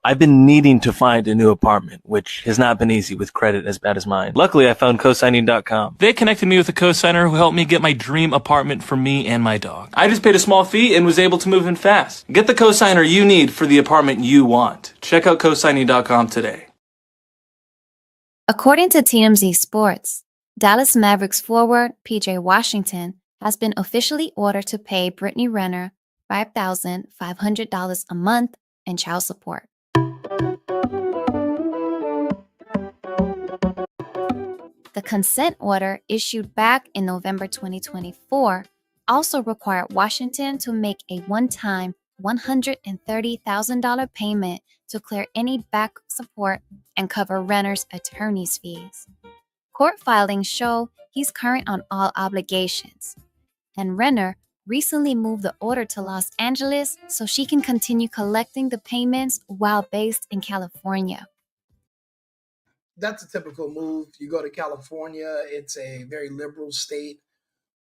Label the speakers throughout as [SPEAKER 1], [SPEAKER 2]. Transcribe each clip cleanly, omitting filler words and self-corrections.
[SPEAKER 1] I've been needing to find a new apartment, which has not been easy with credit as bad as mine. Luckily, I found cosigning.com. They connected me with a cosigner who helped me get my dream apartment for me and my dog. I just paid a small fee and was able to move in fast. Get the cosigner you need for the apartment you want. Check out cosigning.com today.
[SPEAKER 2] According to TMZ Sports, Dallas Mavericks forward PJ Washington has been officially ordered to pay Britney Renner $5,500 a month in child support. The consent order issued back in November 2024 also required Washington to make a one-time $130,000 payment to clear any back support and cover Renner's attorney's fees. Court filings show he's current on all obligations, and Renner recently moved the order to Los Angeles so she can continue collecting the payments while based in California.
[SPEAKER 3] That's a typical move. You go to California, it's a very liberal state,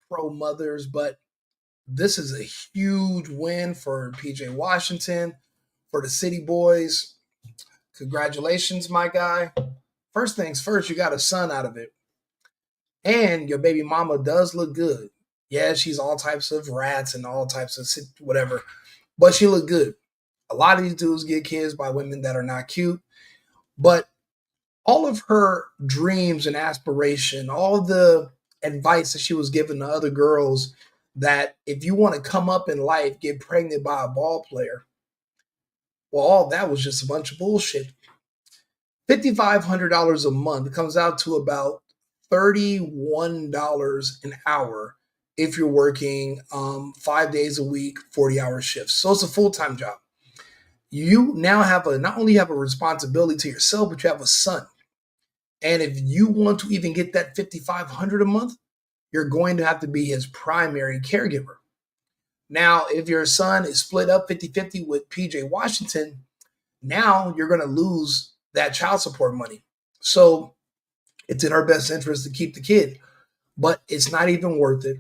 [SPEAKER 3] pro-mothers, but this is a huge win for PJ Washington, for the City Boys. Congratulations, my guy. First things first, you got a son out of it. And your baby mama does look good. Yeah, she's all types of rats and all types of whatever, but she look good. A lot of these dudes get kids by women that are not cute, but all of her dreams and aspiration, all the advice that she was given to other girls that if you want to come up in life, get pregnant by a ball player, well, all that was just a bunch of bullshit. $5,500 a month comes out to about $31 an hour if you're working 5 days a week, 40-hour shifts. So it's a full-time job. You now have not only have a responsibility to yourself, but you have a son. And if you want to even get that $5,500 a month, you're going to have to be his primary caregiver. Now, if your son is split up 50-50 with PJ Washington, now you're going to lose that child support money. So it's in her best interest to keep the kid, but it's not even worth it.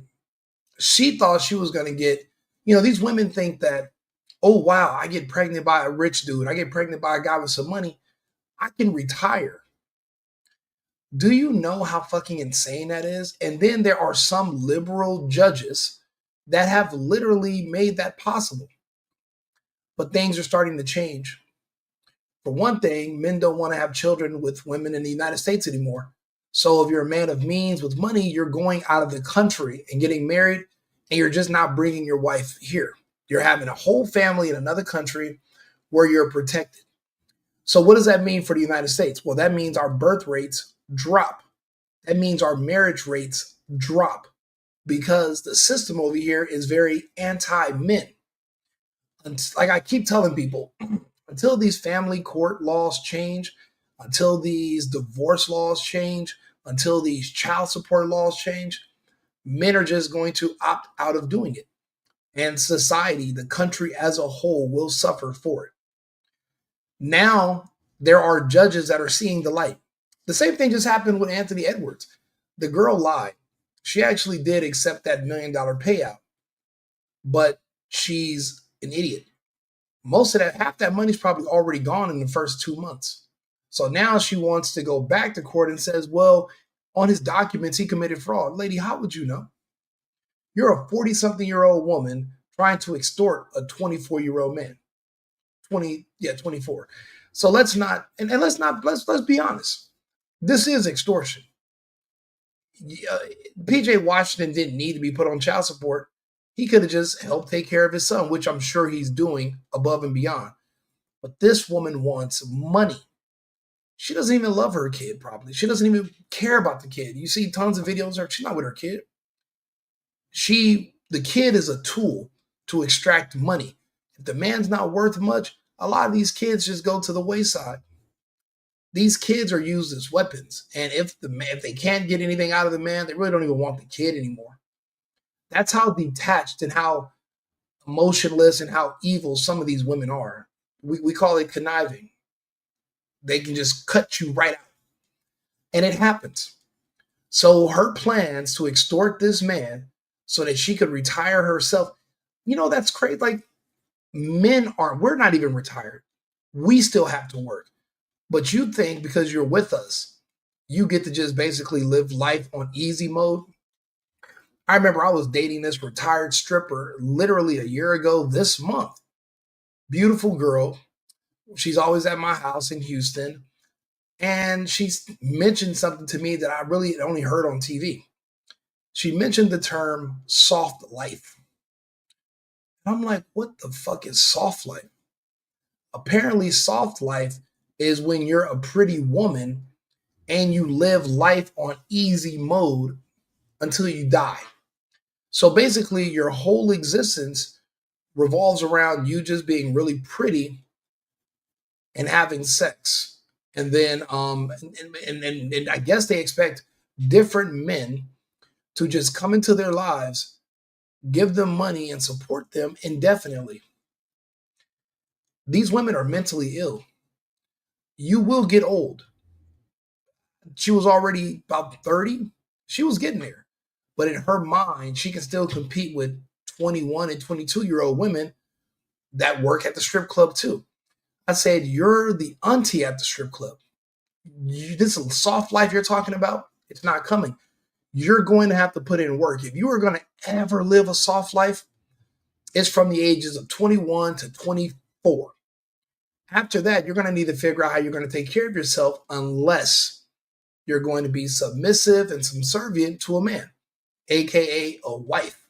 [SPEAKER 3] She thought she was going to get, these women think that, oh, wow, I get pregnant by a rich dude. I get pregnant by a guy with some money. I can retire. Do you know how fucking insane that is? And then there are some liberal judges that have literally made that possible. But things are starting to change. For one thing, men don't want to have children with women in the United States anymore. So if you're a man of means with money, you're going out of the country and getting married, and you're just not bringing your wife here. You're having a whole family in another country where you're protected. So what does that mean for the United States? Well, that means our birth rates drop. That means our marriage rates drop because the system over here is very anti-men. Like I keep telling people, until these family court laws change, until these divorce laws change, until these child support laws change, men are just going to opt out of doing it. And society, the country as a whole, will suffer for it. Now, there are judges that are seeing the light. The same thing just happened with Anthony Edwards. The girl lied. She actually did accept that $1 million payout, but she's an idiot. Most of that, half that money's probably already gone in the first 2 months. So now she wants to go back to court and says, well, on his documents, he committed fraud. Lady, how would you know? You're a 40-something-year-old woman trying to extort a 24-year-old man. 24. So let's be honest. This is extortion. PJ Washington didn't need to be put on child support. He could have just helped take care of his son, which I'm sure he's doing above and beyond. But this woman wants money. She doesn't even love her kid probably. She doesn't even care about the kid. You see tons of videos of her. She's not with her kid. The kid is a tool to extract money. If the man's not worth much, a lot of these kids just go to the wayside. These kids are used as weapons. And if they can't get anything out of the man, they really don't even want the kid anymore. That's how detached and how emotionless and how evil some of these women are. We call it conniving. They can just cut you right out. And it happens. So her plans to extort this man so that she could retire herself, that's crazy. Like, we're not even retired. We still have to work. But you think because you're with us, you get to just basically live life on easy mode. I remember I was dating this retired stripper literally a year ago this month. Beautiful girl. She's always at my house in Houston. And she's mentioned something to me that I really only heard on TV. She mentioned the term soft life. And I'm like, what the fuck is soft life? Apparently, soft life is when you're a pretty woman and you live life on easy mode until you die. So basically, your whole existence revolves around you just being really pretty and having sex. And then, and I guess they expect different men to just come into their lives, give them money, and support them indefinitely. These women are mentally ill. You will get old. She was already about 30. She was getting there. But in her mind, she can still compete with 21 and 22-year-old women that work at the strip club too. I said, you're the auntie at the strip club. This soft life you're talking about, it's not coming. You're going to have to put in work. If you are going to ever live a soft life, it's from the ages of 21 to 24. After that, you're going to need to figure out how you're going to take care of yourself unless you're going to be submissive and subservient to a man, aka a wife.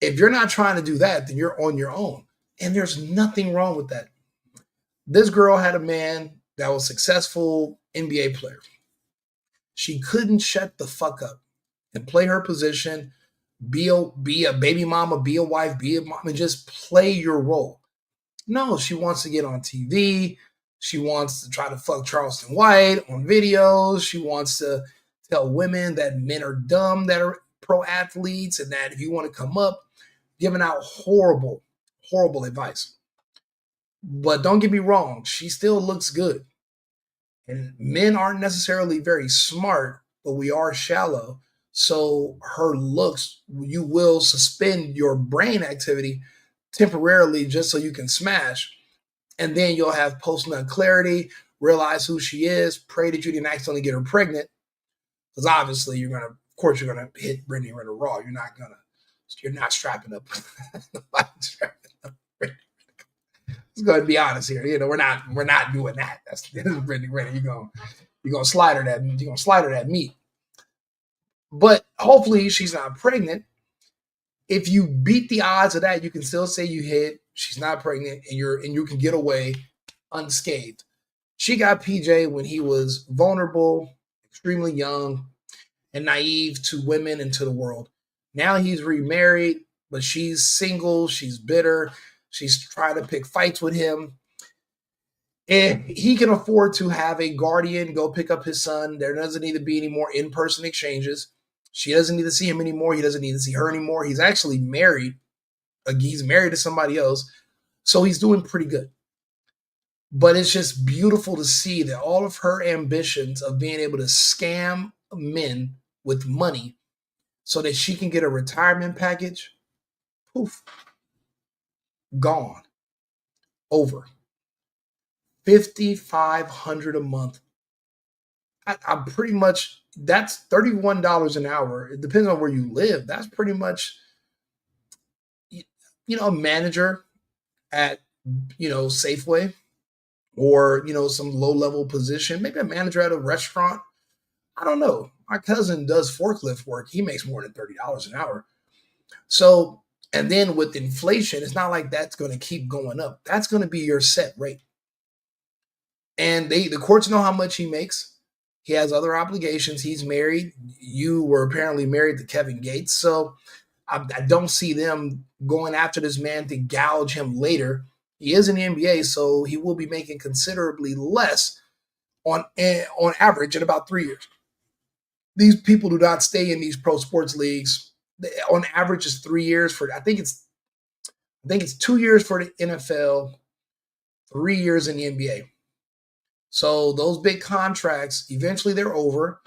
[SPEAKER 3] If you're not trying to do that, then you're on your own. And there's nothing wrong with that. This girl had a man that was a successful NBA player. She couldn't shut the fuck up and play her position, be a baby mama, be a wife, be a mom, and just play your role. No, she wants to get on TV. She wants to try to fuck Charleston White on videos. She wants to tell women that men are dumb that are pro athletes and that if you want to come up, giving out horrible, horrible advice. But don't get me wrong, she still looks good. And men aren't necessarily very smart, but we are shallow. So her looks, you will suspend your brain activity temporarily just so you can smash. And then you'll have post-nut clarity, realize who she is, pray that you didn't accidentally get her pregnant. Because obviously you're gonna hit Britney Renner raw. You're not strapping up. Let's go ahead and be honest here. We're not doing that. This is Britney Renner. You're gonna slide her that meat. But hopefully she's not pregnant. If you beat the odds of that, you can still say you hit. She's not pregnant, and you can get away unscathed. She got PJ when he was vulnerable, extremely young, and naive to women and to the world. Now he's remarried, but she's single. She's bitter. She's trying to pick fights with him. And he can afford to have a guardian go pick up his son. There doesn't need to be any more in-person exchanges. She doesn't need to see him anymore. He doesn't need to see her anymore. He's actually married. He's married to somebody else. So he's doing pretty good. But it's just beautiful to see that all of her ambitions of being able to scam men with money so that she can get a retirement package, poof, gone, over. $5,500 a month. I'm pretty much, that's $31 an hour. It depends on where you live. That's pretty much, a manager at, Safeway or, some low level position, maybe a manager at a restaurant. I don't know. My cousin does forklift work. He makes more than $30 an hour. So, and then with inflation, it's not like that's going to keep going up. That's going to be your set rate. And the courts know how much he makes. He has other obligations. He's married. You were apparently married to Kevin Gates. So I don't see them going after this man to gouge him later. He is in the NBA, so he will be making considerably less on average in about 3 years. These people do not stay in these pro sports leagues. On average, it's 3 years I think it's 2 years for the NFL, 3 years in the NBA. So those big contracts, eventually they're over.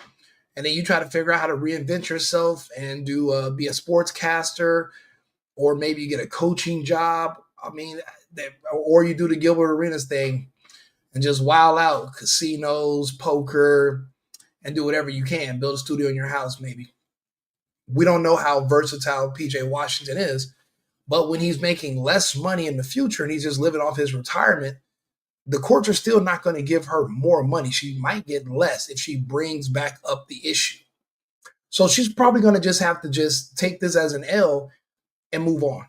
[SPEAKER 3] And then you try to figure out how to reinvent yourself and be a sportscaster, or maybe you get a coaching job. I mean, or you do the Gilbert Arenas thing and just wild out casinos, poker, and do whatever you can. Build a studio in your house, maybe. We don't know how versatile PJ Washington is, but when he's making less money in the future and he's just living off his retirement, the courts are still not going to give her more money. She might get less if she brings back up the issue. So she's probably going to just have to just take this as an L and move on.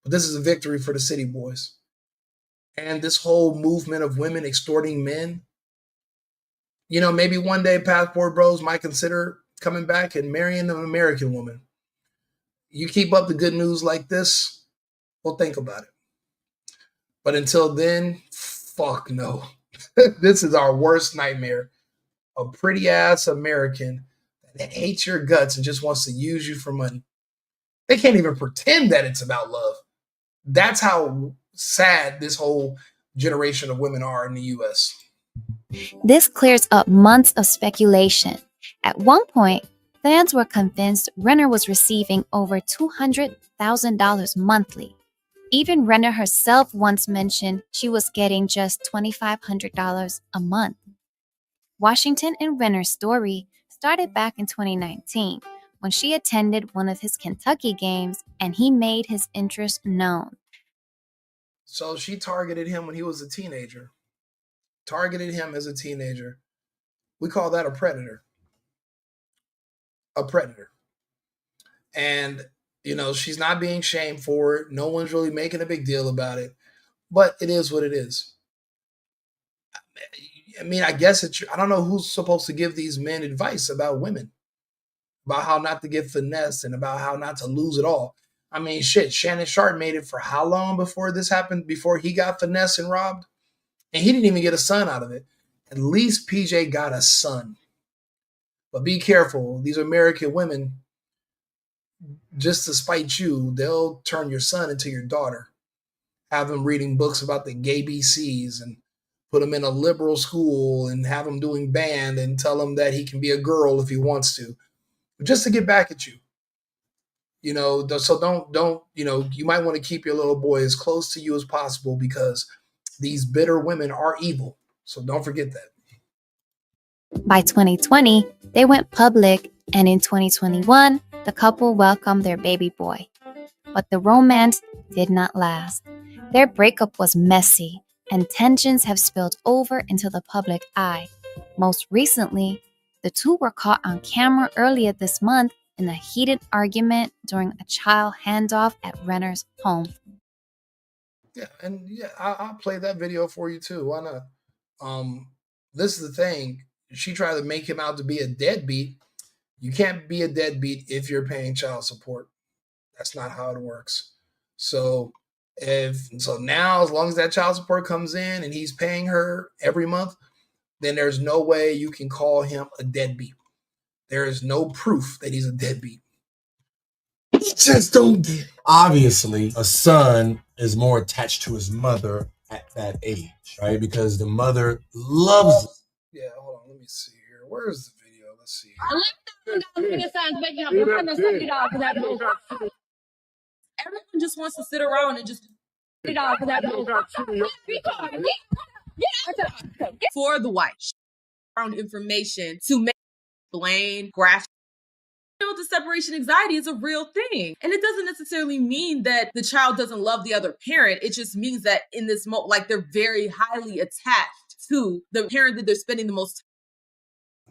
[SPEAKER 3] But this is a victory for the city boys. And this whole movement of women extorting men, maybe one day Passport Bros might consider coming back and marrying an American woman. You keep up the good news like this, we'll think about it. But until then, fuck no. This is our worst nightmare. A pretty ass American that hates your guts and just wants to use you for money. They can't even pretend that it's about love. That's how sad this whole generation of women are in the US.
[SPEAKER 2] This clears up months of speculation. At one point, fans were convinced Renner was receiving over $200,000 monthly. Even Renner herself once mentioned she was getting just $2,500 a month. Washington and Renner's story started back in 2019 when she attended one of his Kentucky games and he made his interest known.
[SPEAKER 3] So she targeted him when he was a teenager. Targeted him as a teenager. We call that a predator. A predator. And, she's not being shamed for it. No one's really making a big deal about it. But it is what it is. I mean, I guess I don't know who's supposed to give these men advice about women, about how not to get finessed and about how not to lose it all. I mean, shit, Shannon Sharp made it for how long before this happened, before he got finessed and robbed? And he didn't even get a son out of it. At least PJ got a son. But be careful. These American women, just to spite you, they'll turn your son into your daughter. Have him reading books about the gay BCs and put him in a liberal school and have him doing band and tell him that he can be a girl if he wants to, just to get back at you. So don't, you might want to keep your little boy as close to you as possible because these bitter women are evil. So don't forget that.
[SPEAKER 2] By 2020, they went public, and in 2021, the couple welcomed their baby boy. But the romance did not last. Their breakup was messy, and tensions have spilled over into the public eye. Most recently, the two were caught on camera earlier this month in a heated argument during a child handoff at Renner's home.
[SPEAKER 3] Yeah, and I'll play that video for you too. Why not? This is the thing. She tried to make him out to be a deadbeat. You can't be a deadbeat if you're paying child support. That's not how it works. So now, as long as that child support comes in and he's paying her every month, then there's no way you can call him a deadbeat. There is no proof that he's a deadbeat. Just don't get it.
[SPEAKER 4] Obviously, a son is more attached to his mother at that age, right? Because the mother loves it.
[SPEAKER 3] Yeah, hold on. Let me see here. Where's the video? Let's see.
[SPEAKER 5] Everyone just wants to sit around and just for the wife around information to make blame graph. The separation anxiety is a real thing. And it doesn't necessarily mean that the child doesn't love the other parent. It just means that in this moment, like they're very highly attached to the parent that they're spending the most time.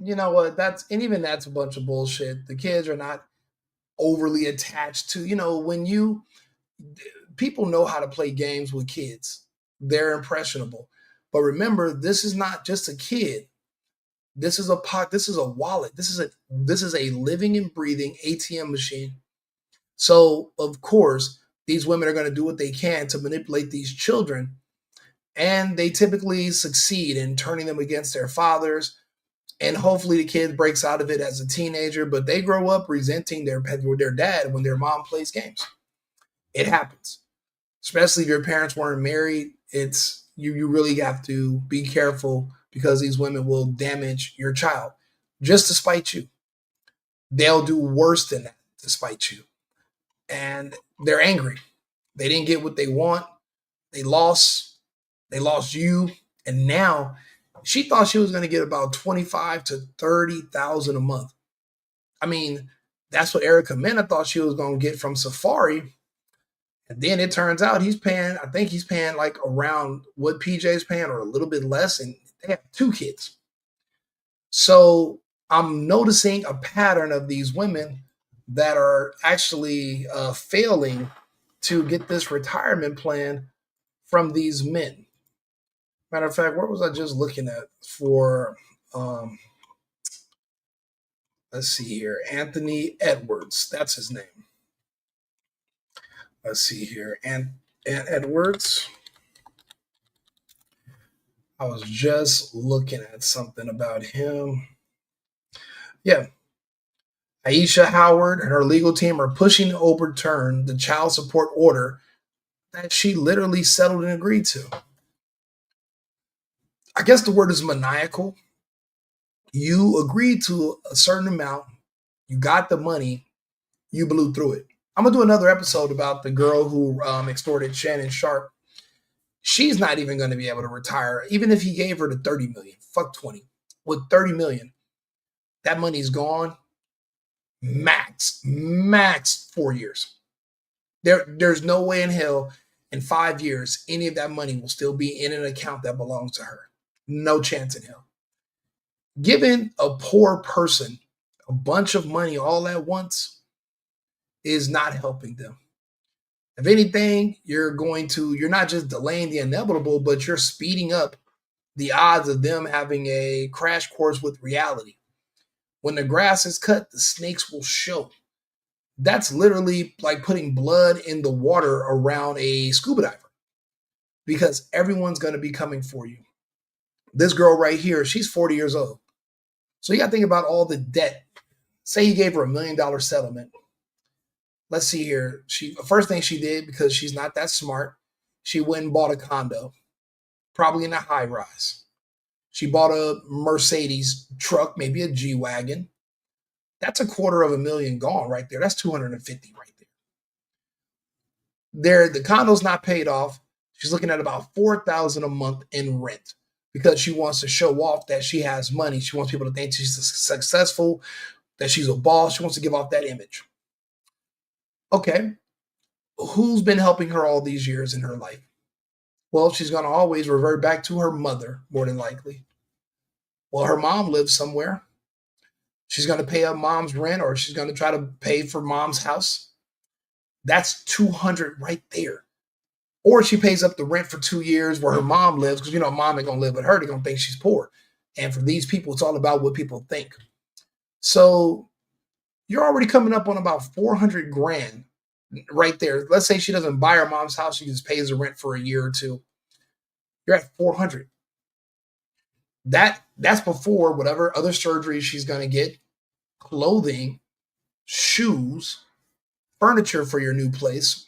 [SPEAKER 3] You know what? That's a bunch of bullshit. The kids are not overly attached to, people know how to play games with kids. They're impressionable. But remember, this is not just a kid. This is a pot. This is a wallet. This is a living and breathing ATM machine. So, of course, these women are going to do what they can to manipulate these children. And they typically succeed in turning them against their fathers. And hopefully the kid breaks out of it as a teenager, but they grow up resenting their dad when their mom plays games. It happens. Especially if your parents weren't married, you really have to be careful because these women will damage your child just to spite you. They'll do worse than that to spite you. And they're angry. They didn't get what they want. They lost. They lost you. And now she thought she was going to get about 25 to 30,000 a month. I mean, that's what Erica Mena thought she was going to get from Safari. And then it turns out I think he's paying like around what PJ's paying or a little bit less. And they have 2 kids. So I'm noticing a pattern of these women that are actually failing to get this retirement plan from these men. Matter of fact, what was I just looking at for, let's see here, Anthony Edwards. That's his name. Let's see here. And Edwards. I was just looking at something about him. Yeah. Aisha Howard and her legal team are pushing to overturn the child support order that she literally settled and agreed to. I guess the word is maniacal. You agreed to a certain amount. You got the money. You blew through it. I'm going to do another episode about the girl who extorted Shannon Sharp. She's not even going to be able to retire, even if he gave her the 30 million. Fuck 20. With 30 million, that money's gone. Max 4 years. There's no way in hell in 5 years any of that money will still be in an account that belongs to her. No chance in hell. Giving a poor person a bunch of money all at once is not helping them. If anything, you're not just delaying the inevitable, but you're speeding up the odds of them having a crash course with reality. When the grass is cut, the snakes will show. That's literally like putting blood in the water around a scuba diver, because everyone's going to be coming for you. This girl right here, she's 40 years old. So you got to think about all the debt. Say he gave her $1 million settlement. Let's see here. First thing she did, because she's not that smart, she went and bought a condo, probably in a high rise. She bought a Mercedes truck, maybe a G-Wagon. That's $250,000 gone right there. That's 250 right there. The condo's not paid off. She's looking at about $4,000 a month in rent because she wants to show off that she has money. She wants people to think she's successful, that she's a boss. She wants to give off that image. Okay, who's been helping her all these years in her life? Well, she's going to always revert back to her mother, more than likely. Well, her mom lives somewhere. She's going to pay up mom's rent, or she's going to try to pay for mom's house. That's 200 right there. Or she pays up the rent for 2 years where her mom lives, because mom ain't going to live with her. They're going to think she's poor. And for these people, it's all about what people think. So you're already coming up on about 400 grand right there. Let's say she doesn't buy her mom's house. She just pays the rent for a year or two. You're at 400. That's before whatever other surgery she's going to get, clothing, shoes, furniture for your new place.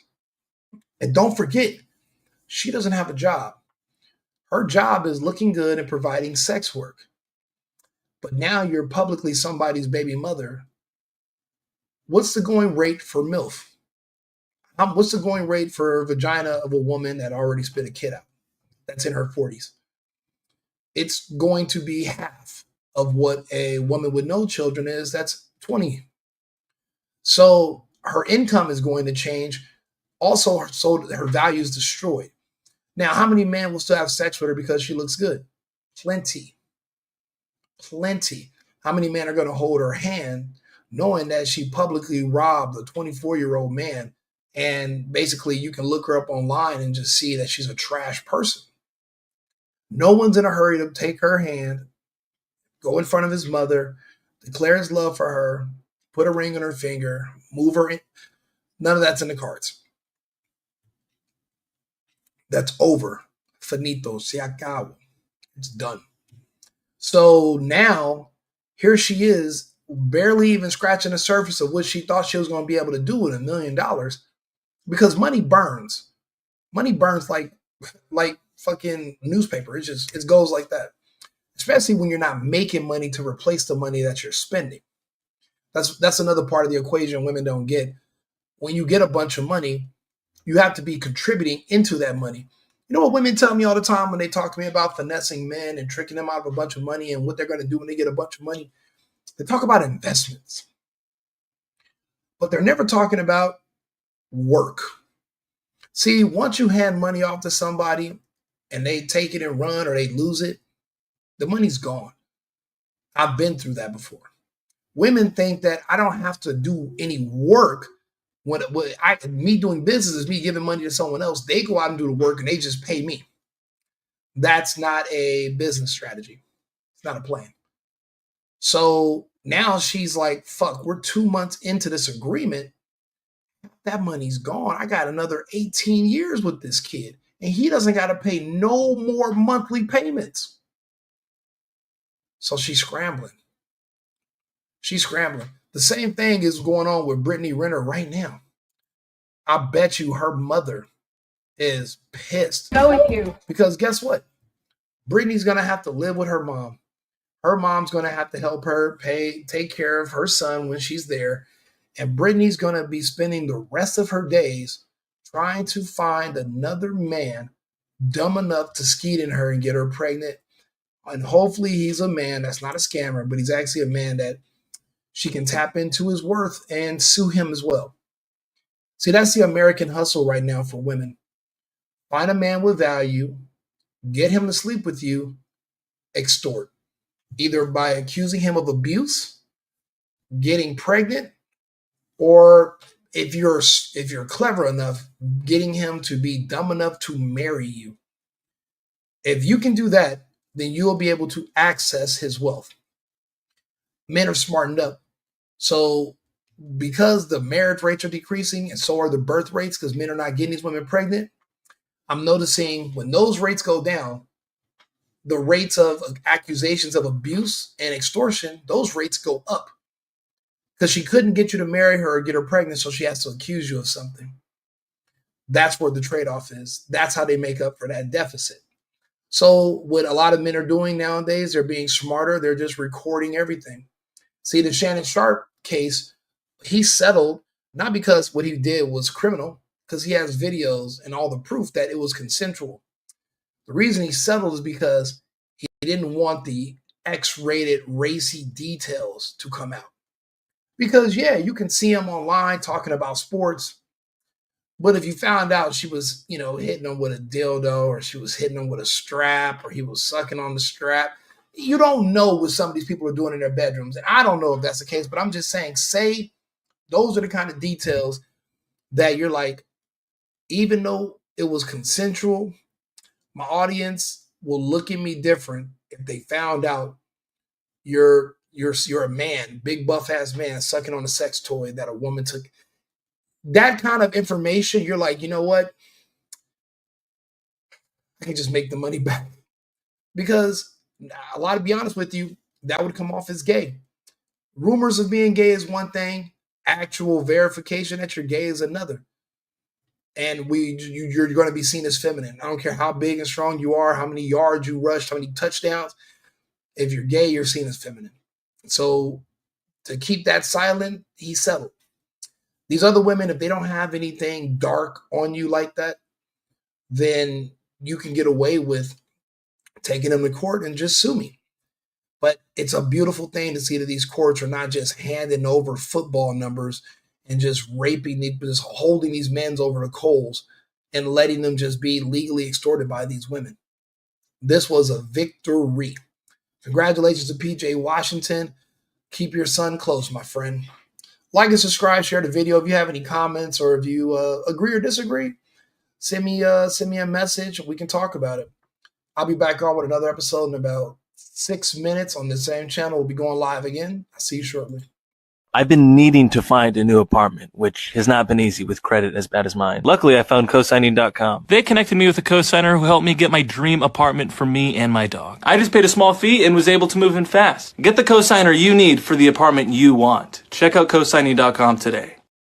[SPEAKER 3] And don't forget, she doesn't have a job. Her job is looking good and providing sex work. But now you're publicly somebody's baby mother. What's the going rate for MILF? What's the going rate for vagina of a woman that already spit a kid out? That's in her 40s. It's going to be half of what a woman with no children is. That's 20. So her income is going to change. Also, so her value is destroyed. Now, how many men will still have sex with her because she looks good? Plenty. How many men are going to hold her hand knowing that she publicly robbed a 24-year-old man, and basically you can look her up online and just see that she's a trash person? No one's in a hurry to take her hand, go in front of his mother, declare his love for her, put a ring on her finger, move her in. None of that's in the cards. That's over. Finito. Se acabó. It's done. So now, here she is, barely even scratching the surface of what she thought she was going to be able to do with $1 million, because money burns. Money burns like fucking newspaper. It goes like that. Especially when you're not making money to replace the money that you're spending. That's another part of the equation women don't get. When you get a bunch of money, You have to be contributing into that money. You know what women tell me all the time when they talk to me about finessing men and tricking them out of a bunch of money and what they're going to do when they get a bunch of money? They talk about investments, but they're never talking about work. See, once you hand money off to somebody and they take it and run or they lose it, the money's gone. I've been through that before. Women think that I don't have to do any work. Me doing business is me giving money to someone else. They go out and do the work and they just pay me. That's not a business strategy. It's not a plan. So now she's like, fuck, we're 2 months into this agreement. That money's gone. I got another 18 years with this kid, and he doesn't got to pay no more monthly payments. So she's scrambling. The same thing is going on with Britney Renner right now. I bet you her mother is pissed.
[SPEAKER 6] Go with you.
[SPEAKER 3] Because guess what? Britney's going to have to live with her mom. Her mom's going to have to help her take care of her son when she's there. And Britney's going to be spending the rest of her days trying to find another man dumb enough to skeet in her and get her pregnant. And hopefully he's a man that's not a scammer, but he's actually a man that she can tap into his worth and sue him as well. See, that's the American hustle right now for women. Find a man with value, get him to sleep with you, extort. Either by accusing him of abuse, getting pregnant, or if you're clever enough, getting him to be dumb enough to marry you. If you can do that, then you'll be able to access his wealth. Men are smartened up. So because the marriage rates are decreasing and so are the birth rates because men are not getting these women pregnant, I'm noticing when those rates go down, the rates of accusations of abuse and extortion, those rates go up. Because she couldn't get you to marry her or get her pregnant, so she has to accuse you of something. That's where the trade-off is. That's how they make up for that deficit. So what a lot of men are doing nowadays, they're being smarter. They're just recording everything. See, the Shannon Sharp case, he settled not because what he did was criminal, because he has videos and all the proof that it was consensual. The reason he settled is because he didn't want the X-rated racy details to come out. Because, yeah, you can see him online talking about sports, but if you found out she was, hitting him with a dildo or she was hitting him with a strap or he was sucking on the strap, you don't know what some of these people are doing in their bedrooms. And I don't know if that's the case, but I'm just saying, say those are the kind of details that you're like, even though it was consensual, my audience will look at me different if they found out you're a man, big buff ass man sucking on a sex toy that a woman took. That kind of information, you're like, you know what? I can just make the money back. Because to be honest with you, that would come off as gay. Rumors of being gay is one thing. Actual verification that you're gay is another. And you're going to be seen as feminine. I don't care how big and strong you are, how many yards you rushed, how many touchdowns. If you're gay, you're seen as feminine. So to keep that silent, he settled. These other women, if they don't have anything dark on you like that, then you can get away with taking them to court and just sue me. But it's a beautiful thing to see that these courts are not just handing over football numbers and just just holding these men over the coals and letting them just be legally extorted by these women. This was a victory. Congratulations to PJ Washington. Keep your son close, my friend. Like and subscribe, share the video. If you have any comments or if you agree or disagree, send me a message. We can talk about it. I'll be back on with another episode in about 6 minutes on the same channel. We'll be going live again. I'll see you shortly.
[SPEAKER 1] I've been needing to find a new apartment, which has not been easy with credit as bad as mine. Luckily, I found cosigning.com. They connected me with a cosigner who helped me get my dream apartment for me and my dog. I just paid a small fee and was able to move in fast. Get the cosigner you need for the apartment you want. Check out cosigning.com today.